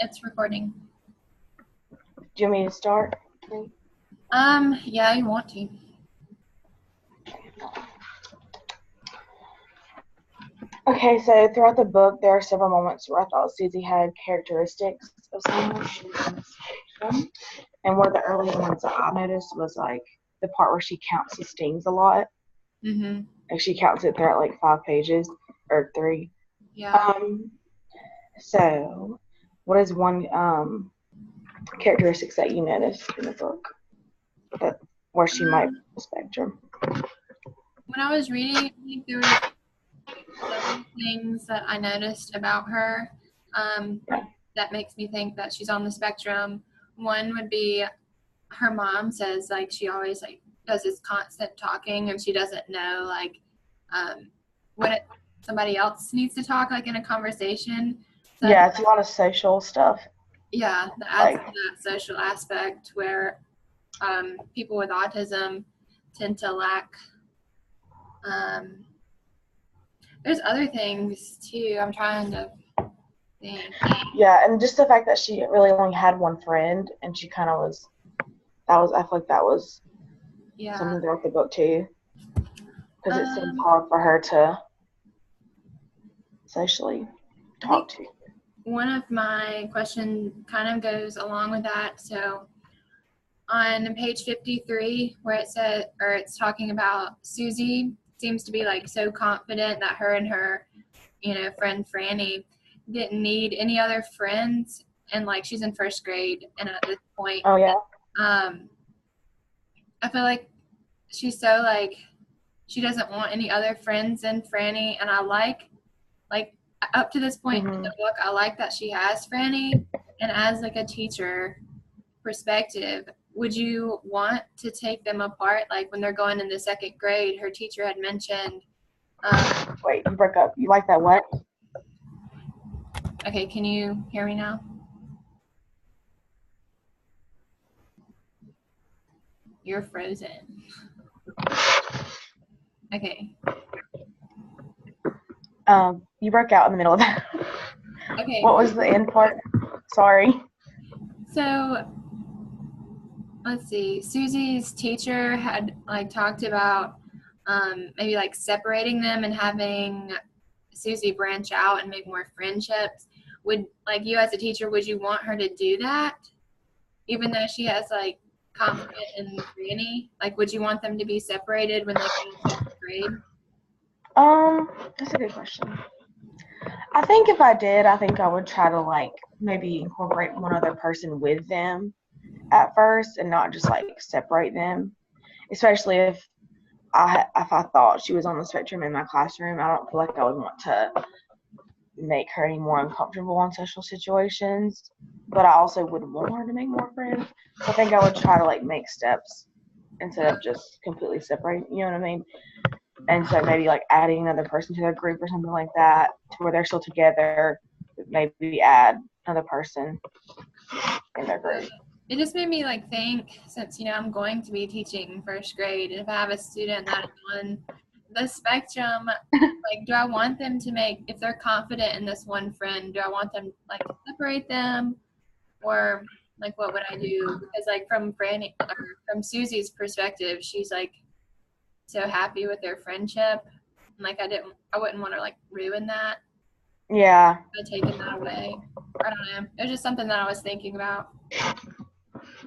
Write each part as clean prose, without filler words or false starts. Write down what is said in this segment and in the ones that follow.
It's recording. Do you want me to start? Yeah, you want to. Okay, so throughout the book, there are several moments where I thought Susie had characteristics of someone she was on the spectrum. And one of the earlier ones that I noticed was like the part where she counts the stings a lot. Mm-hmm. And she counts it throughout like 5 pages or 3. Yeah. So what is one characteristics that you noticed in the book that where she might be on the spectrum? When I was reading, I think there were several things that I noticed about her that makes me think that she's on the spectrum. One would be her mom says like she always like does this constant talking and she doesn't know like when somebody else needs to talk like in a conversation. So Yeah, it's a lot of social stuff. yeah, that adds Like, to that social aspect where people with autism tend to lack. There's other things too. I'm trying to think. yeah, and just the fact that she really only had one friend, and she kind of was. I feel like that was Yeah. something throughout the book too, because it seems Um, hard for her to socially I think talk to. one of my questions kind of goes along with that. So on page 53, where it says, or it's talking about Susie seems to be like so confident that her and her, friend Franny didn't need any other friends, and like she's in first grade, and at this point, Oh yeah, um, I feel like she's so like she doesn't want any other friends than Franny, and I like up to this point in the book, I like that she has Franny, and as like a teacher perspective, would you want to take them apart? Like when they're going in the second grade, her teacher had mentioned. Wait, you broke up. You like that what? Okay, can you hear me now? You're frozen. Okay. You broke out in the middle of that. Okay. What was the end part? Sorry. So let's see. Susie's teacher had like talked about maybe like separating them and having Susie branch out and make more friendships. Would like you as a teacher, would you want her to do that? Even though she has like confidence in Franny? Like would you want them to be separated when they go to second grade? That's a good question. I think if I did, I think I would try to like maybe incorporate one other person with them at first and not just like separate them. Especially if I thought she was on the spectrum in my classroom, I don't feel like I would want to make her any more uncomfortable in social situations. But I also wouldn't want her to make more friends. So I think I would try to like make steps instead of just completely separating. You know what I mean? And so maybe like adding another person to their group or something like that, to where they're still together. Maybe add another person in their group. It just made me like think, since I'm going to be teaching first grade, if I have a student that is on the spectrum, like do I want them to make, if they're confident in this one friend, do I want them like to separate them, or like what would I do? Because like from Franny or from Susie's perspective, she's like so happy with their friendship, and like I wouldn't want to like ruin that Yeah. by taking that away. I don't know. It was just something that I was thinking about.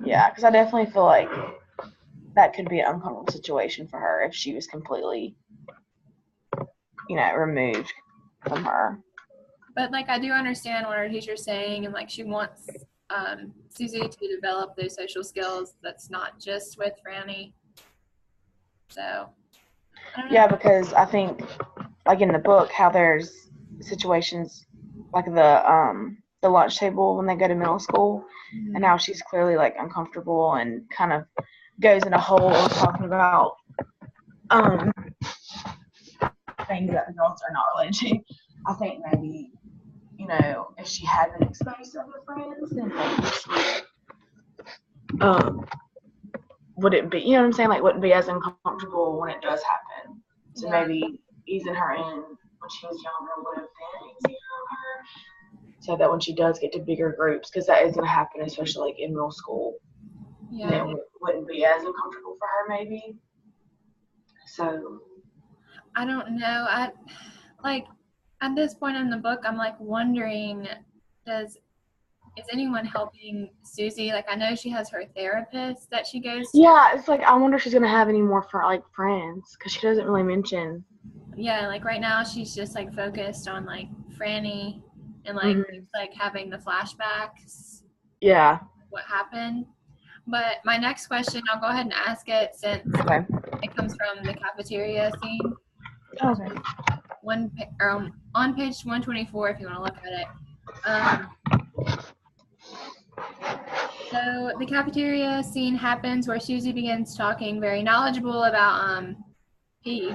Yeah, because I definitely feel like that could be an uncomfortable situation for her if she was completely, removed from her. But like I do understand what our teacher's saying, and like she wants Susie to develop those social skills. That's not just with Franny. So I don't know. Yeah, because I think, like in the book, how there's situations like the lunch table when they go to middle school, and how she's clearly like uncomfortable and kind of goes in a hole talking about things that the girls are not related to. I think maybe, if she had been exposed to other friends, then maybe she wouldn't be, you know what I'm saying? Like, wouldn't be as uncomfortable when it does happen. So maybe easing her in when she was younger would have been easier on her. so that when she does get to bigger groups, because that is going to happen, especially like in middle school, Yeah. it wouldn't be as uncomfortable for her maybe. So I don't know. Like at this point in the book, I'm like wondering, is anyone helping Susie? Like I know she has her therapist that she goes to. yeah, it's like I wonder if she's going to have any more friends, because she doesn't really mention. Yeah, like right now she's just like focused on like Franny and like like having the flashbacks. Yeah. What happened? But my next question, I'll go ahead and ask it since it comes from the cafeteria scene. Okay. On page 124, if you want to look at it. So the cafeteria scene happens where Susie begins talking very knowledgeable about pee,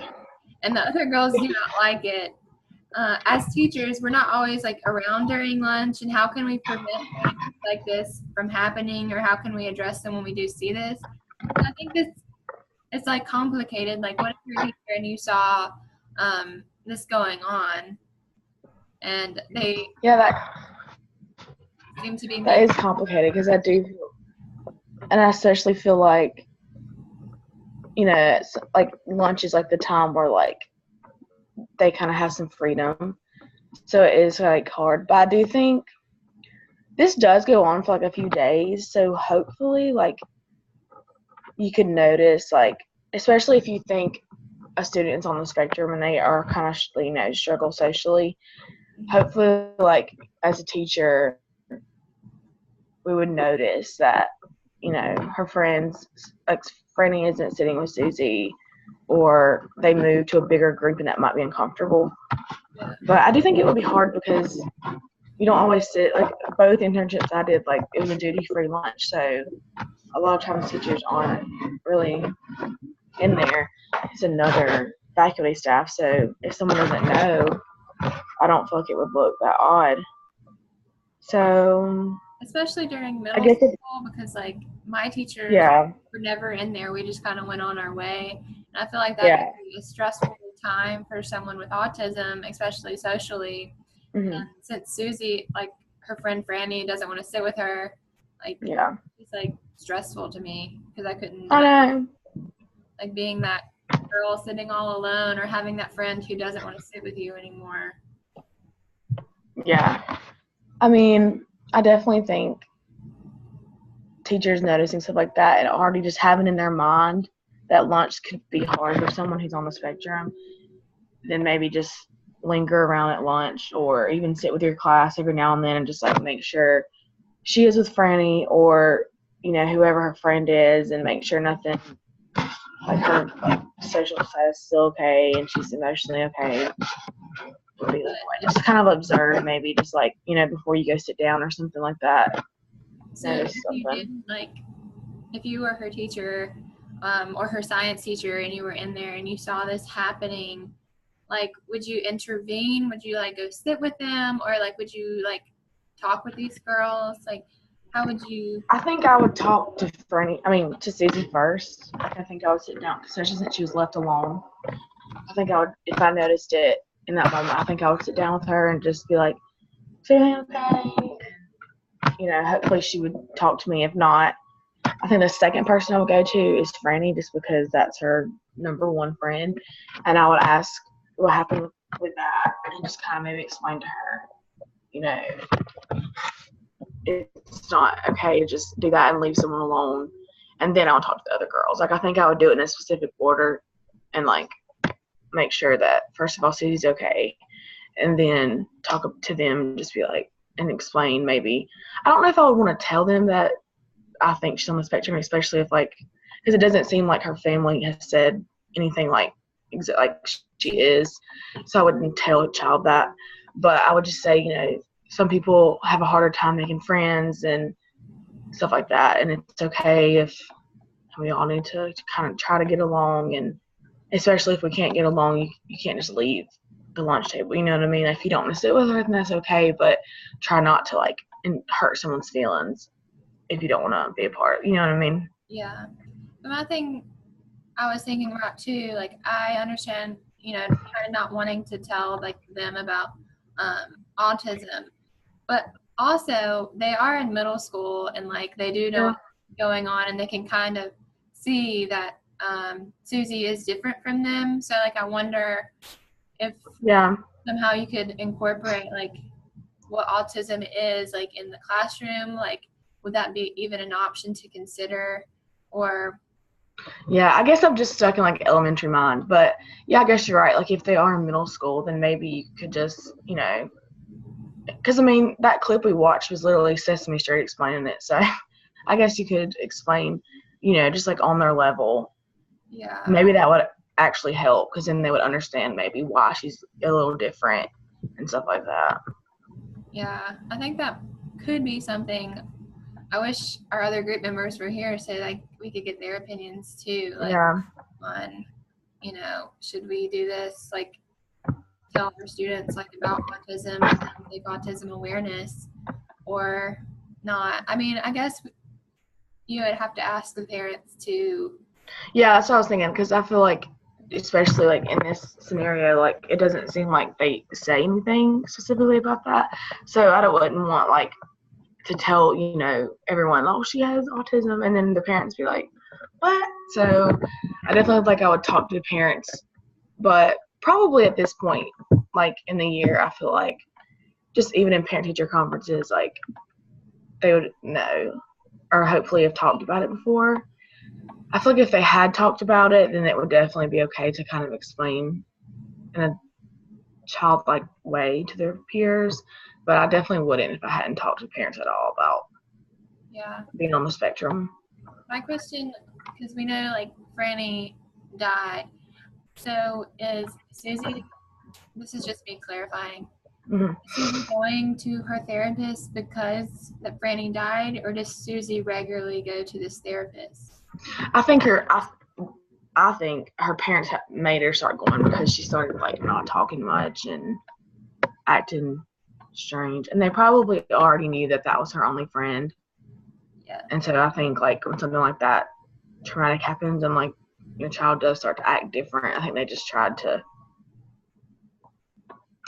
and the other girls do not like it. As teachers, we're not always like around during lunch, and how can we prevent things like this from happening, or how can we address them when we do see this? And I think it's like complicated. Like, what if you're a teacher and you saw this going on, and they seem to be that is complicated, because I do, and I especially feel like, it's like lunch is like the time where like they kind of have some freedom, so it is like hard. But I do think this does go on for like a few days, so hopefully like you could notice, like, especially if you think a student's on the spectrum and they are kind of struggle socially, hopefully like as a teacher we would notice that her friends, like Franny isn't sitting with Susie, or they move to a bigger group and that might be uncomfortable. But I do think it would be hard, because you don't always sit, like both internships I did, like it was a duty-free lunch, so a lot of times teachers aren't really in there. It's another faculty staff, so if someone doesn't know, I don't feel like it would look that odd. So especially during middle school, because like my teachers were never in there. We just kind of went on our way, and I feel like that could be a stressful time for someone with autism, especially socially. And since Susie, like her friend Franny, doesn't want to sit with her, like it's like stressful to me, because I couldn't like being that girl sitting all alone, or having that friend who doesn't want to sit with you anymore. Yeah, I mean, I definitely think teachers noticing stuff like that and already just having in their mind that lunch could be hard for someone who's on the spectrum, then maybe just linger around at lunch, or even sit with your class every now and then and just like make sure she is with Franny, or whoever her friend is, and make sure nothing, like her social status is still okay and she's emotionally okay. Just kind of observe, maybe just like before you go sit down or something like that. So if you did, like, if you were her teacher, or her science teacher, and you were in there and you saw this happening, like, would you intervene? Would you like go sit with them, or like would you like talk with these girls? Like, how would you? I think I would talk to to Susie first. I think I would sit down, especially since she was left alone. I think I would, if I noticed it in that moment, I think I would sit down with her and just be like, feeling okay? Hopefully she would talk to me. If not, I think the second person I would go to is Franny, just because that's her number one friend. And I would ask what happened with that, and just kind of maybe explain to her, it's not okay to just do that and leave someone alone. And then I'll talk to the other girls. Like, I think I would do it in a specific order, and like make sure that first of all Susie's okay, and then talk to them, just be like, and explain maybe. I don't know if I would want to tell them that I think she's on the spectrum, especially if like, because it doesn't seem like her family has said anything like she is, so I wouldn't tell a child that. But I would just say, some people have a harder time making friends and stuff like that, and it's okay if we all need to kind of try to get along, and especially if we can't get along, you can't just leave the lunch table, you know what I mean? If you don't want to sit with her, then that's okay, but try not to like hurt someone's feelings if you don't want to be a part, you know what I mean? Yeah. Another thing I was thinking about too, like, I understand, kind of not wanting to tell like them about autism, but also they are in middle school and like they do know Yeah. what's going on and they can kind of see that Susie is different from them. So like I wonder if Yeah. somehow you could incorporate like what autism is like in the classroom. Like would that be even an option to consider? Or Yeah, I guess I'm just stuck in like elementary mind, but yeah, I guess you're right. Like if they are in middle school, then maybe you could just, because I mean that clip we watched was literally Sesame Street explaining it. So I guess you could explain, just like on their level. yeah, Maybe that would actually help because then they would understand maybe why she's a little different and stuff like that. yeah, I think that could be something. I wish our other group members were here so like we could get their opinions too, like Yeah. on, should we do this, like tell our students like about autism and like autism awareness or not. I mean, I guess you would have to ask the parents to. Yeah, that's what I was thinking because I feel like, especially like in this scenario, like it doesn't seem like they say anything specifically about that. So I wouldn't want like to tell everyone, oh, she has autism, and then the parents be like, what? So I definitely like I would talk to the parents, but probably at this point, like in the year, I feel like just even in parent teacher conferences, like they would know or hopefully have talked about it before. I feel like if they had talked about it, then it would definitely be okay to kind of explain in a childlike way to their peers. But I definitely wouldn't if I hadn't talked to parents at all about Yeah, being on the spectrum. my question, because we know like Franny died, so is Susie, this is just me clarifying, Mm-hmm. is Susie going to her therapist because that Franny died, or does Susie regularly go to this therapist? I think I think her parents made her start going because she started like not talking much and acting strange, and they probably already knew that that was her only friend. Yeah. And so I think like when something like that traumatic happens and like your child does start to act different, I think they just tried to,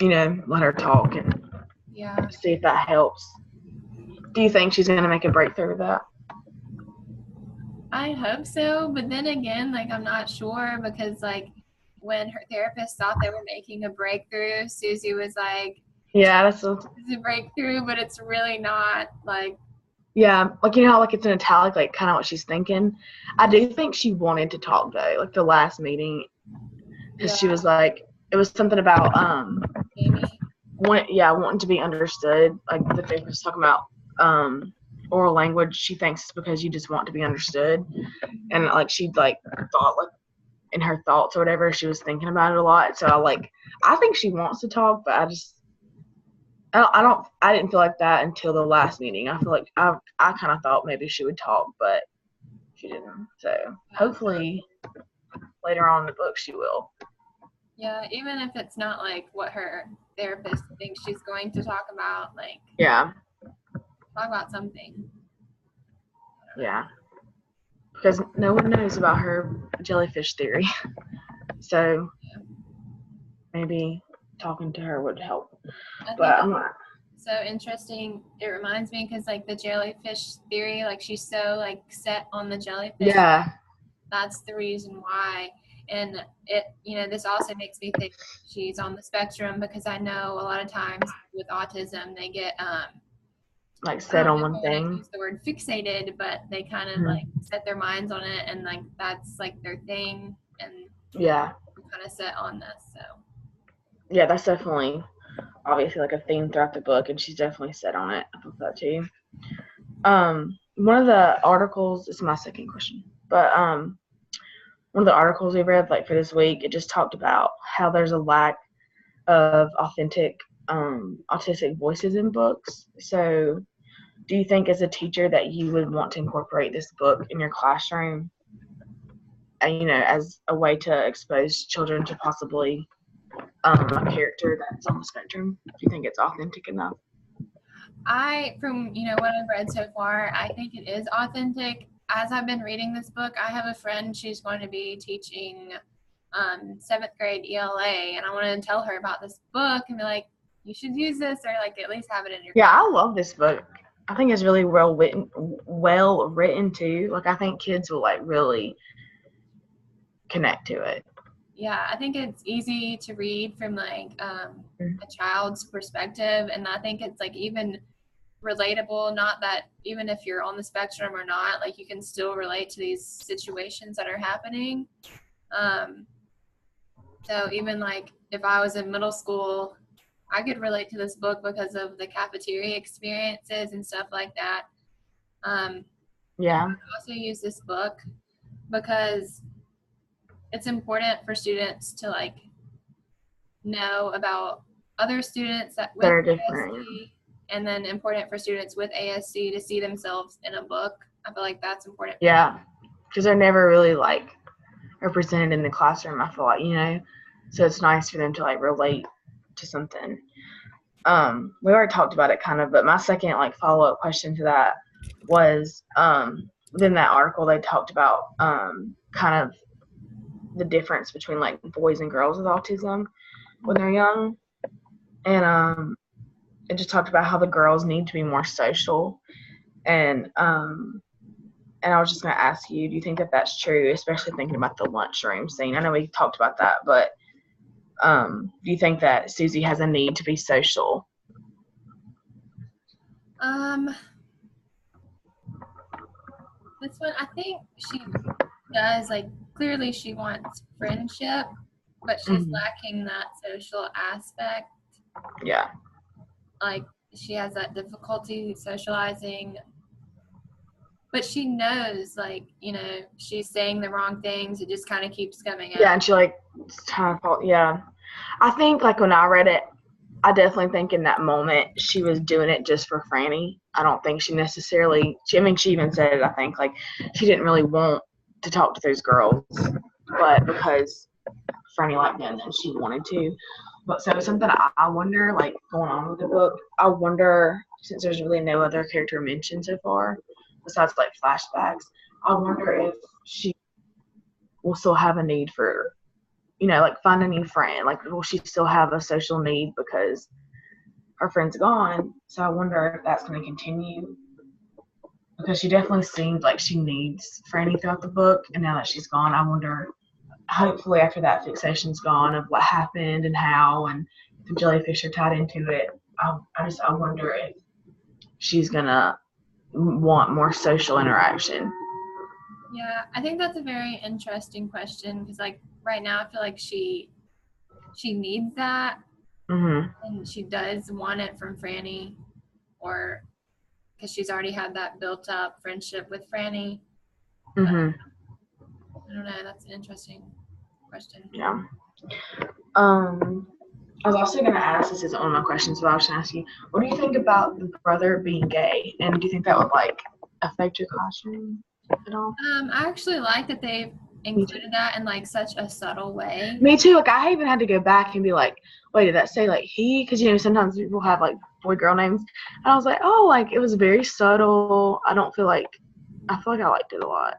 let her talk and Yeah. see if that helps. Do you think she's going to make a breakthrough with that? I hope so, but then again, like I'm not sure because like when her therapist thought they were making a breakthrough, Susie was like, Yeah, that's a, "It's a breakthrough, but it's really not." Like, yeah, like how like it's in italic, like kind of what she's thinking. I do think she wanted to talk though, like the last meeting, because yeah, she was like, it was something about Amy. wanting to be understood. Like the therapist was talking about oral language. She thinks it's because you just want to be understood, and like she like thought like in her thoughts or whatever, she was thinking about it a lot. So I think she wants to talk, but I didn't feel like that until the last meeting. I feel like I kind of thought maybe she would talk, but she didn't. So hopefully later on in the book she will. Yeah, even if it's not like what her therapist thinks she's going to talk about, like Yeah, talk about something. yeah. Because no one knows about her jellyfish theory. So maybe talking to her would help. I But think I'm not. so interesting. It reminds me because like the jellyfish theory, like she's so like set on the jellyfish. Yeah. That's the reason why. And it, this also makes me think she's on the spectrum because I know a lot of times with autism they get Like I set don't on know if one I want to thing. use the word fixated, but they kind of Mm-hmm. like set their minds on it and like that's like their thing and Yeah. kind of set on this. So Yeah, that's definitely obviously like a theme throughout the book, and she's definitely set on it. I thought that too. One of the articles, this is my second question, but one of the articles we read like for this week, it just talked about how there's a lack of authentic autistic voices in books. So do you think as a teacher that you would want to incorporate this book in your classroom, as a way to expose children to possibly a character that's on the spectrum? Do you think it's authentic enough? from what I've read so far, I think it is authentic. As I've been reading this book, I have a friend, she's going to be teaching 7th grade ELA, and I wanted to tell her about this book and be like, you should use this, or like at least have it in your Yeah, class. I love this book. I think it's really well written too. Like I think kids will like really connect to it. Yeah, I think it's easy to read from like a child's perspective, and I think it's like even relatable. Not that even if you're on the spectrum or not, like you can still relate to these situations that are happening. So even like if I was in middle school, I could relate to this book because of the cafeteria experiences and stuff like that. Yeah. I also use this book because it's important for students to like know about other students that with They're different. ASD, and then important for students with ASD to see themselves in a book. I feel like that's important. Yeah, because they're never really like represented in the classroom, I feel like, so it's nice for them to like relate to something. We already talked about it kind of, but my second like follow-up question to that was within that article they talked about kind of the difference between like boys and girls with autism when they're young, and it just talked about how the girls need to be more social, and I was just going to ask you, do you think that that's true, especially thinking about the lunchroom scene? I know we talked about that, but do you think that Susie has a need to be social? This one, I think she does, like, clearly she wants friendship, but she's lacking that social aspect. Yeah. Like, she has that difficulty socializing, but she knows, like, she's saying the wrong things. It just kind of keeps coming out. Yeah, and she, like, yeah. I think, like, when I read it, I definitely think in that moment she was doing it just for Franny. I don't think she necessarily, she even said it, I think, like, she didn't really want to talk to those girls, but because Franny liked them and she wanted to. But so something I wonder, like, going on with the book, I wonder, since there's really no other character mentioned so far, besides, like, flashbacks, I wonder if she will still have a need for, like, find a new friend. Like, will she still have a social need because her friend's gone? So I wonder if that's going to continue, because she definitely seemed like she needs Franny throughout the book, and now that she's gone, I wonder, hopefully after that fixation's gone of what happened and how, and the jellyfish are tied into it, I wonder if she's going to want more social interaction. Yeah, I think that's a very interesting question, because like right now I feel like she needs that, and she does want it from Franny, or because she's already had that built up friendship with Franny. I don't know, that's an interesting question. Yeah. I was also going to ask, this isn't one of my questions, but I was going to ask you, what do you think about the brother being gay? And do you think that would, like, affect your classroom at all? I actually like that they've included that in, like, such a subtle way. Me too. Like, I even had to go back and be like, wait, did that say, like, he? Because, sometimes people have, like, boy-girl names. And I was like, oh, like, it was very subtle. I feel like I liked it a lot.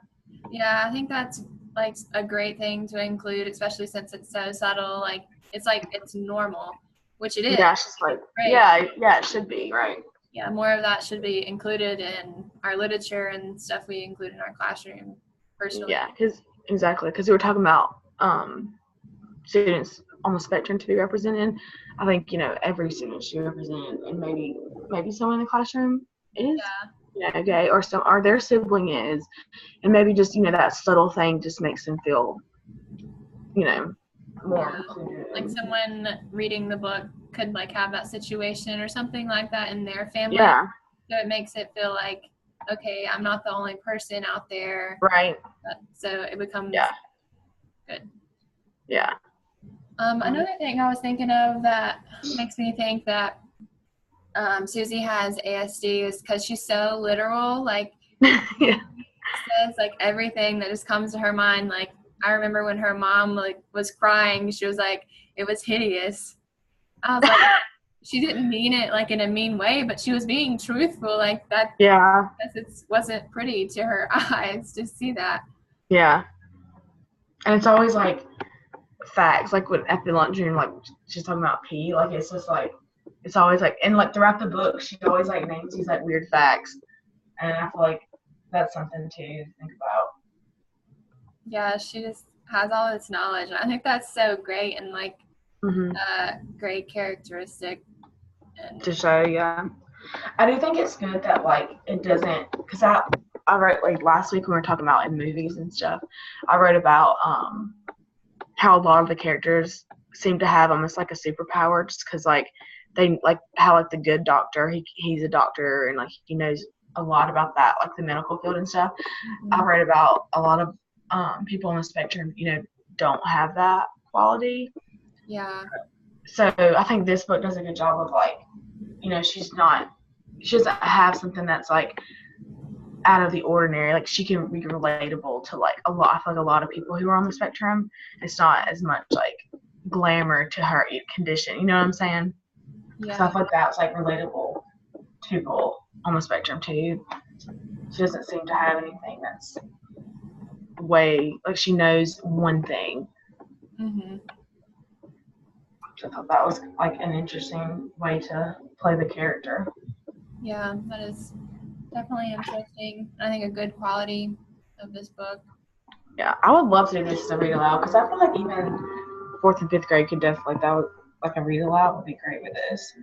Yeah, I think that's, like, a great thing to include, especially since it's so subtle. Like, it's normal, which it is. Yeah, it's just like, right. Yeah, it should be, right. Yeah, more of that should be included in our literature and stuff we include in our classroom, personally. Yeah, because we were talking about students on the spectrum to be represented. I think, every student should be represented, and maybe someone in the classroom is gay, or their sibling is, and maybe just, that subtle thing just makes them feel, more included. Like someone reading the book could like have that situation or something like that in their family. Yeah. So it makes it feel like, okay, I'm not the only person out there. Right. So it becomes good. Yeah. Another thing I was thinking of that makes me think that Susie has ASD is because she's so literal. Like, says like everything that just comes to her mind. Like, I remember when her mom like was crying, she was like, it was hideous. I was like, she didn't mean it like in a mean way, but she was being truthful like that. Yeah. Because it wasn't pretty to her eyes to see that. Yeah. And it's always like facts, like at the lunchroom, like she's talking about pee, like it's just like it's always like, and like throughout the book, she always like names these like weird facts, and I feel like that's something to think about. Yeah, she just has all this knowledge. I think that's so great and like a great characteristic. And To show, yeah. I do think it's good that like it doesn't, because I wrote like last week when we were talking about in movies and stuff. I wrote about how a lot of the characters seem to have almost like a superpower, just because like they like how like the good doctor, he's a doctor and like he knows a lot about that, like the medical field and stuff. I write about a lot of people on the spectrum, don't have that quality. yeah. So I think this book does a good job of like, she doesn't have something that's like out of the ordinary. Like she can be relatable to like a lot. I feel like a lot of people who are on the spectrum. It's not as much like glamour to her condition. You know what I'm saying? Yeah. Stuff like that's like relatable to people on the spectrum too. She doesn't seem to have anything that's way like she knows one thing. So I thought that was like an interesting way to play the character. Yeah, that is definitely interesting. I think a good quality of this book. Yeah, I would love to do this as a read aloud because I feel like even 4th and 5th grade could definitely like a read aloud would be great with this.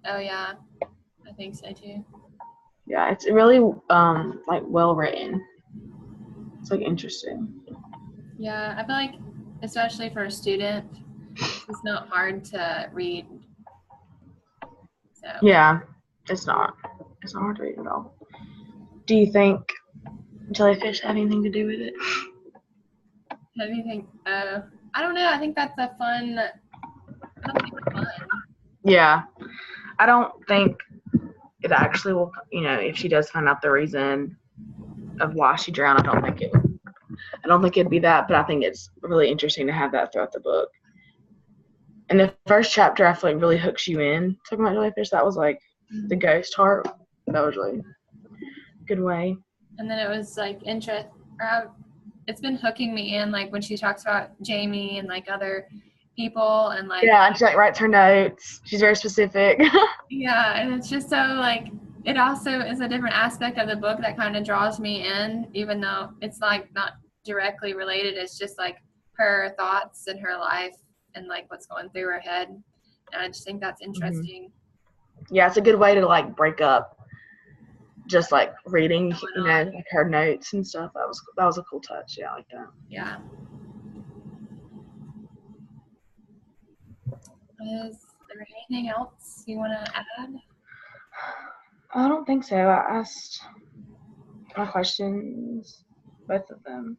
Oh yeah, I think so too. Yeah, it's really like well written. It's like interesting. Yeah, I feel like especially for a student, it's not hard to read. So Yeah, it's not. It's not hard to read at all. Do you think Jellyfish had anything to do with it? anything? I don't know. I think that's a fun. I don't think it's fun. Yeah, I don't think it actually will. If she does find out the reason of why she drowned, I don't think it'd be that. But I think it's really interesting to have that throughout the book. And the first chapter, I feel like really hooks you in. Talking about Jellyfish, that was like the ghost heart. That was really a good way. And then it was like it's been hooking me in, like when she talks about Jamie and like other people and like and she like writes her notes. She's very specific. yeah, and it's just so like it also is a different aspect of the book that kind of draws me in, even though it's like not directly related. It's just like her thoughts and her life and like what's going through her head, and I just think that's interesting. Yeah, it's a good way to like break up just like reading, like her notes and stuff. That was a cool touch. Yeah, I like that. Yeah. Is there anything else you want to add? I don't think so. I asked my questions, both of them.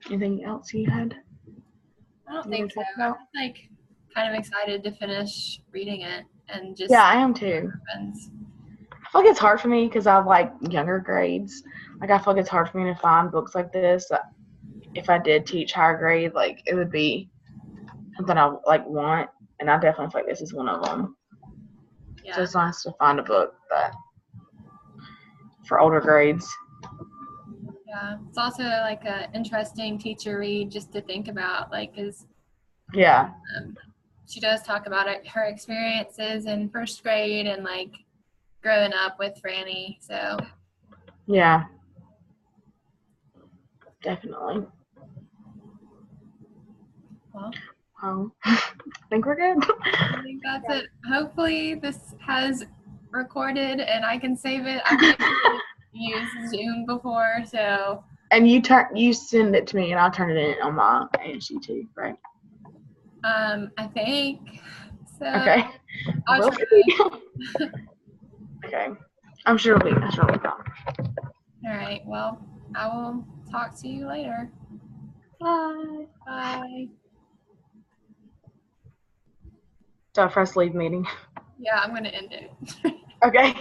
Anything else you had? I don't think so. I'm just like kind of excited to finish reading it and just I am too. I feel like it's hard for me because I have like younger grades. Like I feel like it's hard for me to find books like this. If I did teach higher grade, like it would be something I like want, and I definitely feel like this is one of them. Yeah. So it's nice to find a book that for older grades. Yeah, it's also like an interesting teacher read just to think about, like, because she does talk about her experiences in first grade and like growing up with Franny. So yeah, definitely. Well, I think we're good. I think that's it. Hopefully this has recorded and I can save it. I've never used Zoom before, so. And you send it to me and I'll turn it in on my ASU too, right? I think so. Okay. I'll try. Okay. I'm sure it'll be fine. All right. Well, I will talk to you later. Bye. Bye. So press leave meeting. Yeah, I'm gonna end it. Okay.